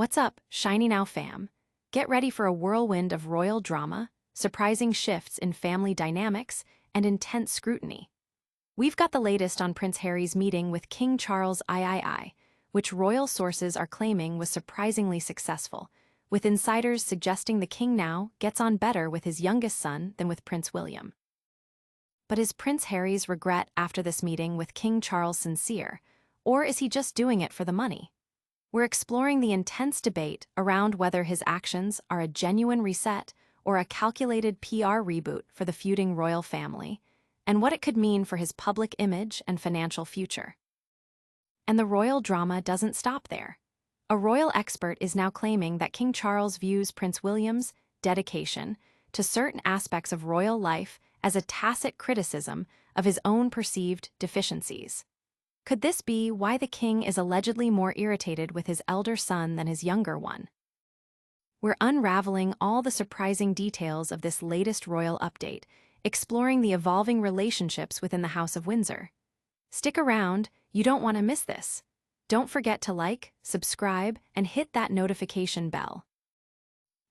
What's up, Shiny Now fam? Get ready for a whirlwind of royal drama, surprising shifts in family dynamics, and intense scrutiny. We've got the latest on Prince Harry's meeting with King Charles III, which royal sources are claiming was surprisingly successful, with insiders suggesting the king now gets on better with his youngest son than with Prince William. But is Prince Harry's regret after this meeting with King Charles sincere, or is he just doing it for the money? We're exploring the intense debate around whether his actions are a genuine reset or a calculated PR reboot for the feuding royal family, and what it could mean for his public image and financial future. And the royal drama doesn't stop there. A royal expert is now claiming that King Charles views Prince William's dedication to certain aspects of royal life as a tacit criticism of his own perceived deficiencies. Could this be why the king is allegedly more irritated with his elder son than his younger one? We're unraveling all the surprising details of this latest royal update, exploring the evolving relationships within the House of Windsor. Stick around, you don't want to miss this. Don't forget to like, subscribe, and hit that notification bell.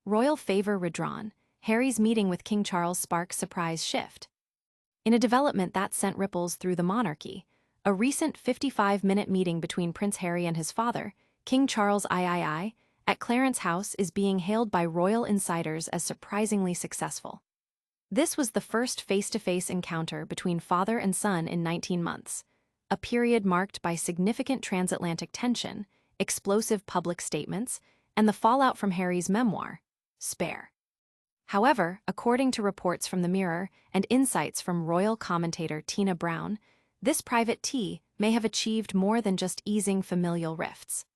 Royal favor redrawn, Harry's meeting with King Charles sparks surprise shift. In a development that sent ripples through the monarchy, a recent 55-minute meeting between Prince Harry and his father, King Charles III, at Clarence House is being hailed by royal insiders as surprisingly successful. This was the first face-to-face encounter between father and son in 19 months, a period marked by significant transatlantic tension, explosive public statements, and the fallout from Harry's memoir, Spare. However, according to reports from the Mirror and insights from royal commentator Tina Brown, this private tea may have achieved more than just easing familial rifts.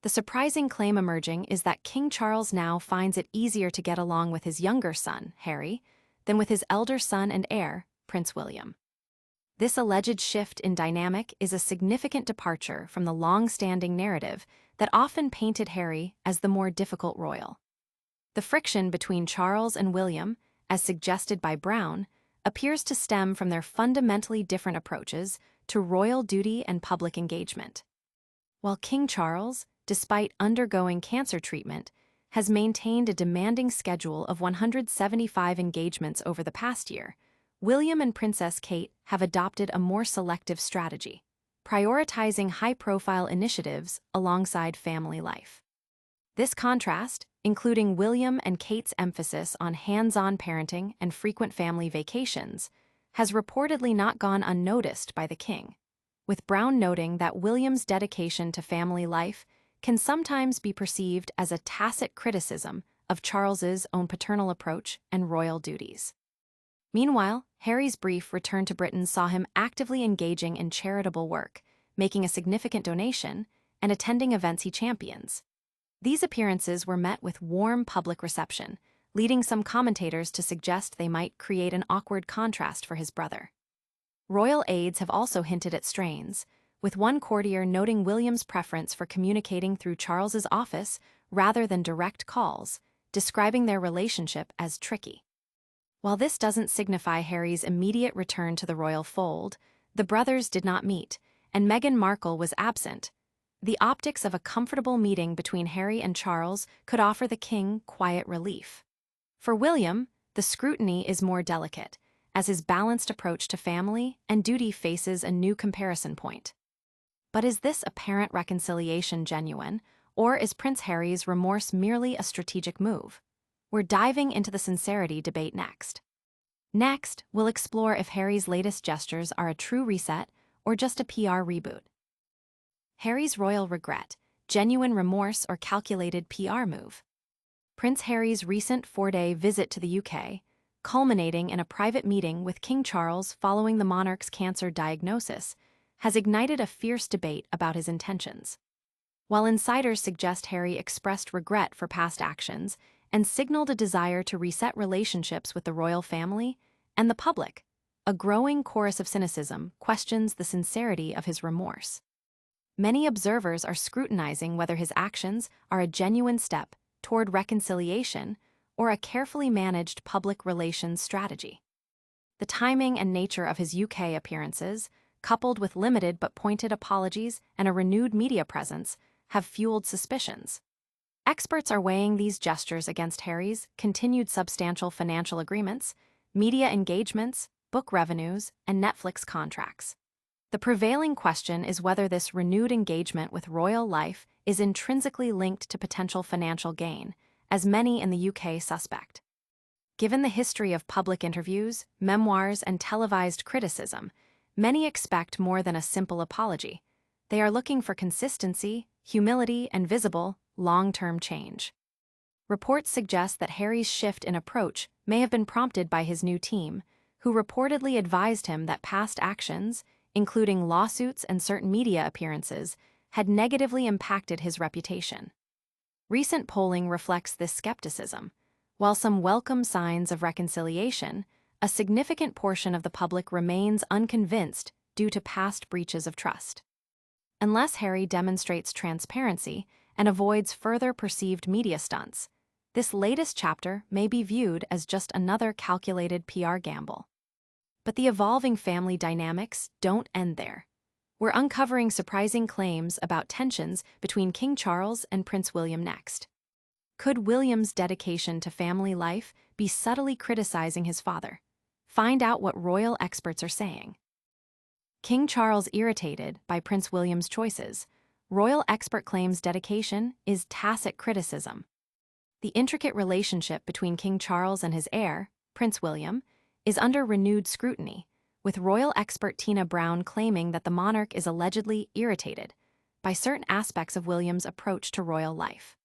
The surprising claim emerging is that King Charles now finds it easier to get along with his younger son, Harry, than with his elder son and heir, Prince William. This alleged shift in dynamic is a significant departure from the long-standing narrative that often painted Harry as the more difficult royal. The friction between Charles and William, as suggested by Brown, appears to stem from their fundamentally different approaches to royal duty and public engagement. While King Charles, despite undergoing cancer treatment, has maintained a demanding schedule of 175 engagements over the past year, William and Princess Kate have adopted a more selective strategy, prioritizing high-profile initiatives alongside family life. This contrast, including William and Kate's emphasis on hands-on parenting and frequent family vacations, has reportedly not gone unnoticed by the king, with Brown noting that William's dedication to family life can sometimes be perceived as a tacit criticism of Charles's own paternal approach and royal duties. Meanwhile, Harry's brief return to Britain saw him actively engaging in charitable work, making a significant donation, and attending events he champions. These appearances were met with warm public reception, leading some commentators to suggest they might create an awkward contrast for his brother. Royal aides have also hinted at strains, with one courtier noting William's preference for communicating through Charles's office rather than direct calls, describing their relationship as tricky. While this doesn't signify Harry's immediate return to the royal fold, the brothers did not meet, and Meghan Markle was absent. The optics of a comfortable meeting between Harry and Charles could offer the king quiet relief. For William, the scrutiny is more delicate, as his balanced approach to family and duty faces a new comparison point. But is this apparent reconciliation genuine, or is Prince Harry's remorse merely a strategic move? We're diving into the sincerity debate next. Next, we'll explore if Harry's latest gestures are a true reset or just a PR reboot. Harry's royal regret, genuine remorse or calculated PR move. Prince Harry's recent 4-day visit to the UK, culminating in a private meeting with King Charles following the monarch's cancer diagnosis, has ignited a fierce debate about his intentions. While insiders suggest Harry expressed regret for past actions and signaled a desire to reset relationships with the royal family and the public, a growing chorus of cynicism questions the sincerity of his remorse. Many observers are scrutinizing whether his actions are a genuine step toward reconciliation or a carefully managed public relations strategy. The timing and nature of his UK appearances, coupled with limited but pointed apologies and a renewed media presence, have fueled suspicions. Experts are weighing these gestures against Harry's continued substantial financial agreements, media engagements, book revenues, and Netflix contracts. The prevailing question is whether this renewed engagement with royal life is intrinsically linked to potential financial gain, as many in the UK suspect. Given the history of public interviews, memoirs, and televised criticism, many expect more than a simple apology. They are looking for consistency, humility, and visible, long-term change. Reports suggest that Harry's shift in approach may have been prompted by his new team, who reportedly advised him that past actions, including lawsuits and certain media appearances, had negatively impacted his reputation. Recent polling reflects this skepticism. While some welcome signs of reconciliation, a significant portion of the public remains unconvinced due to past breaches of trust. Unless Harry demonstrates transparency and avoids further perceived media stunts, this latest chapter may be viewed as just another calculated PR gamble. But the evolving family dynamics don't end there. We're uncovering surprising claims about tensions between King Charles and Prince William next. Could William's dedication to family life be subtly criticizing his father? Find out what royal experts are saying. King Charles irritated by Prince William's choices. Royal expert claims dedication is tacit criticism. The intricate relationship between King Charles and his heir, Prince William, is under renewed scrutiny, with royal expert Tina Brown claiming that the monarch is allegedly irritated by certain aspects of William's approach to royal life.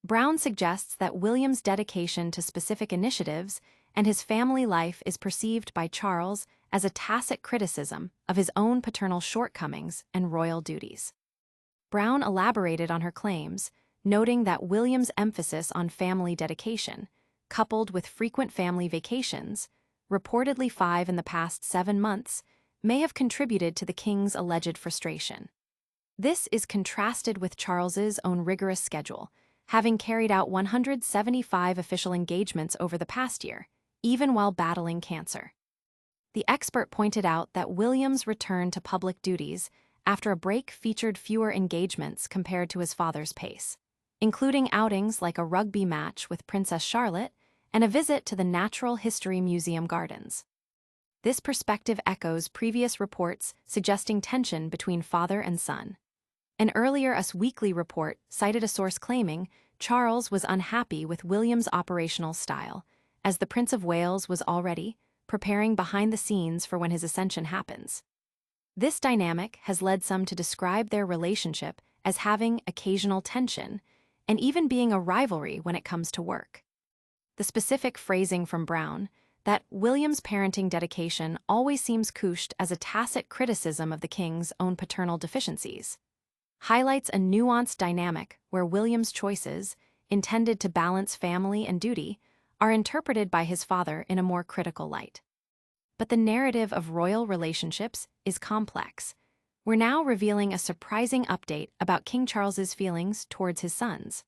Brown suggests that William's dedication to specific initiatives and his family life is perceived by Charles as a tacit criticism of his own paternal shortcomings and royal duties. Brown elaborated on her claims, noting that William's emphasis on family dedication, coupled with frequent family vacations, reportedly 5 in the past 7 months, may have contributed to the king's alleged frustration. This is contrasted with Charles's own rigorous schedule, having carried out 175 official engagements over the past year, even while battling cancer. The expert pointed out that William's return to public duties after a break featured fewer engagements compared to his father's pace, including outings like a rugby match with Princess Charlotte and a visit to the Natural History Museum gardens. This perspective echoes previous reports suggesting tension between father and son. An earlier Us Weekly report cited a source claiming Charles was unhappy with William's operational style, as the Prince of Wales was already preparing behind the scenes for when his ascension happens. This dynamic has led some to describe their relationship as having occasional tension and even being a rivalry when it comes to work. The specific phrasing from Brown, that William's parenting dedication always seems couched as a tacit criticism of the king's own paternal deficiencies, highlights a nuanced dynamic where William's choices, intended to balance family and duty, are interpreted by his father in a more critical light. But the narrative of royal relationships is complex. We're now revealing a surprising update about King Charles's feelings towards his sons.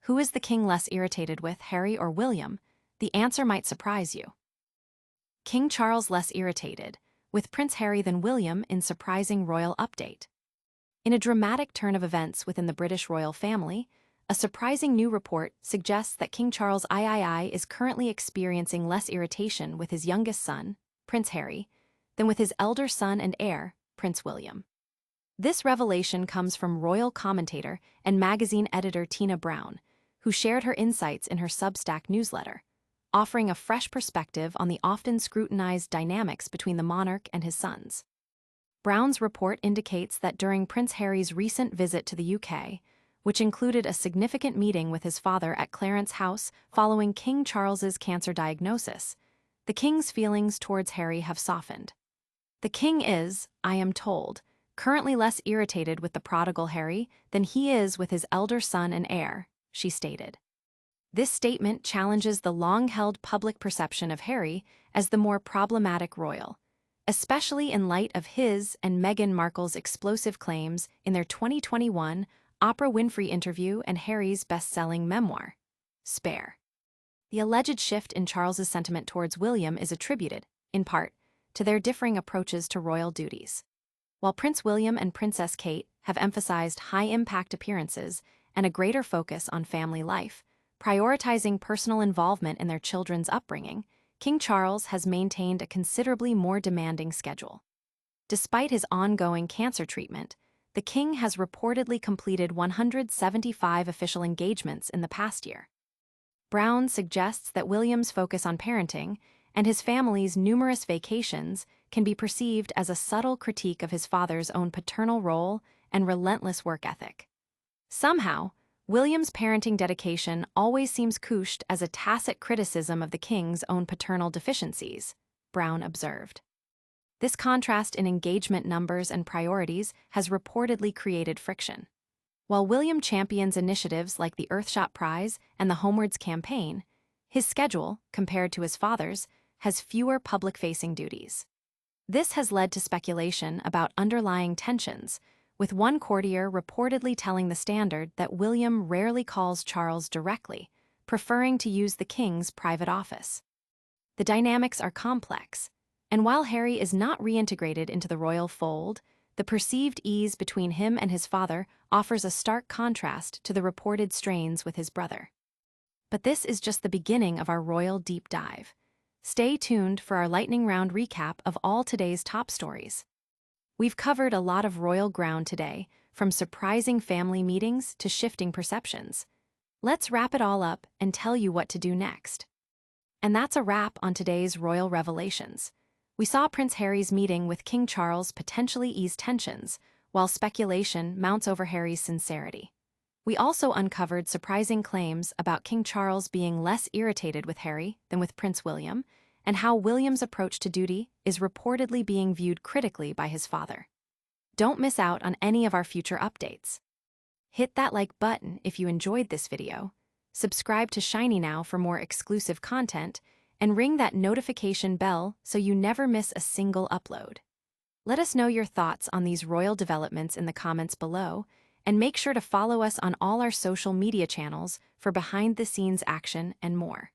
Who is the king less irritated with, Harry or William? The answer might surprise you. King Charles less irritated with Prince Harry than William in surprising royal update. In a dramatic turn of events within the British royal family, a surprising new report suggests that King Charles III is currently experiencing less irritation with his youngest son, Prince Harry, than with his elder son and heir, Prince William. This revelation comes from royal commentator and magazine editor Tina Brown, who shared her insights in her Substack newsletter, offering a fresh perspective on the often scrutinized dynamics between the monarch and his sons. Brown's report indicates that during Prince Harry's recent visit to the UK, which included a significant meeting with his father at Clarence House following King Charles's cancer diagnosis, the king's feelings towards Harry have softened. The king is, I am told, currently less irritated with the prodigal Harry than he is with his elder son and heir, she stated. This statement challenges the long-held public perception of Harry as the more problematic royal, especially in light of his and Meghan Markle's explosive claims in their 2021 Oprah Winfrey interview and Harry's best-selling memoir, Spare. The alleged shift in Charles's sentiment towards William is attributed, in part, to their differing approaches to royal duties. While Prince William and Princess Kate have emphasized high-impact appearances and a greater focus on family life, prioritizing personal involvement in their children's upbringing, King Charles has maintained a considerably more demanding schedule. Despite his ongoing cancer treatment, the king has reportedly completed 175 official engagements in the past year. Brown suggests that William's focus on parenting and his family's numerous vacations can be perceived as a subtle critique of his father's own paternal role and relentless work ethic. Somehow, William's parenting dedication always seems couched as a tacit criticism of the king's own paternal deficiencies, Brown observed. This contrast in engagement numbers and priorities has reportedly created friction. While William champions initiatives like the Earthshot Prize and the Homewards campaign, his schedule, compared to his father's, has fewer public-facing duties. This has led to speculation about underlying tensions, with one courtier reportedly telling the Standard that William rarely calls Charles directly, preferring to use the king's private office. The dynamics are complex, and while Harry is not reintegrated into the royal fold, the perceived ease between him and his father offers a stark contrast to the reported strains with his brother. But this is just the beginning of our royal deep dive. Stay tuned for our lightning round recap of all today's top stories. We've covered a lot of royal ground today, from surprising family meetings to shifting perceptions. Let's wrap it all up and tell you what to do next. And that's a wrap on today's royal revelations. We saw Prince Harry's meeting with King Charles potentially ease tensions, while speculation mounts over Harry's sincerity. We also uncovered surprising claims about King Charles being less irritated with Harry than with Prince William, and how William's approach to duty is reportedly being viewed critically by his father. Don't miss out on any of our future updates. Hit that like button if you enjoyed this video, subscribe to Shiny Now for more exclusive content, and ring that notification bell so you never miss a single upload. Let us know your thoughts on these royal developments in the comments below, and make sure to follow us on all our social media channels for behind-the-scenes action and more.